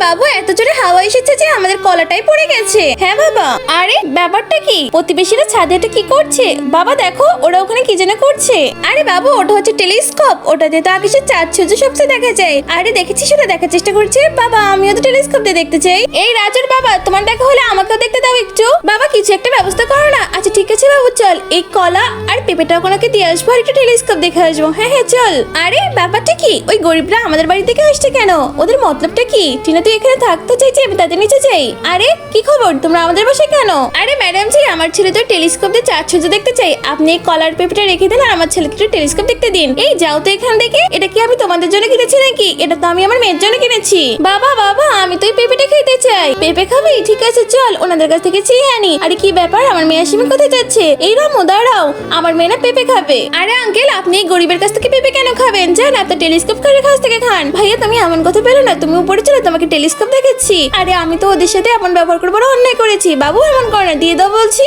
বাবু এত জোরে হাওয়া এসেছে যে আমাদের কলাটাই পড়ে গেছে। হ্যাঁ বাবা। আরে ব্যাপারটা কি? প্রতিবেশীরা ছাদে এটা কি করছে? বাবা দেখো ওরা ওখানে কি যেন করছে। আরে বাবু ওটা হচ্ছে টেলিস্কোপ, ওটাতে তো আকাশের চাঁদ সূর্য সবচেয়ে দেখা যায়। আরে দেখেছিস ওটা দেখার চেষ্টা করছে। বাবা আমিও তো টেলিস্কোপ দিয়ে দেখতে চাই। এই রাজুর বাবা তোমার দেখা হলে আমাকেও দেখতে দাও একটু। বাবা কিছু একটা ব্যবস্থা করো না। আচ্ছা ঠিক আছে বাবু চল, এই কলা আর পেঁপেটা ওনাকে দিয়ে আসবো আর একটু টেলিস্কোপ দেখে আসবো। হ্যাঁ হ্যাঁ চল। আরে ব্যাপারটা কি? ওই গরিবরা আমাদের বাড়ি থেকে আসছে কেন? ওদের মতলবটা কি? টিনা তুই এখানে থাকতে চাইছি, আমি তাদের নিচে যাই। আরে কি খবর, তোমরা আমাদের বাসায় কেন? আরে ম্যাডাম জি আমার ছেলে তো টেলিস্কোপ দিয়ে চাঁদ সূর্য দেখতে চাই। আপনি এই কলার পেঁপেটা রেখে দিন আর আমার ছেলেকে একটু টেলিস্কোপ দেখতে দিন। এই যাও তো এখান থেকে। এটা কি আমি তোমাদের জন্য কিনেছি নাকি? এটা তো আমি আমার মেয়ের জন্য কিনেছি। বাবা বাবা আমি তো এই পেঁপেটা খেতে চাই। পেঁপে খাবি? ঠিক আছে চল ওনাদের কাছ থেকে চেয়ে আনি। আরে কি ব্যাপার, আমার মেয়ে আসিমি কোথায় যাচ্ছে? এই রামু দাঁড়াও, আমার মেয়ে না পেঁপে খাবে। আরে আঙ্কেল আপনি এই গরিবের কাছ থেকে পেঁপে কেন খাবেন? যান আপনার টেলিস্কোপ কারের কাছ থেকে খান। ভাইয়া তুমি এমন কথা বলো না, তুমি উপরে চলো তোমাকে টেলিস্কোপ দেখাচ্ছি। আরে আমি তো ওদের সাথে এমন ব্যবহার করবো অন্যায় করেছি। বাবু এমন করে না, দিয়ে দাও বলছি।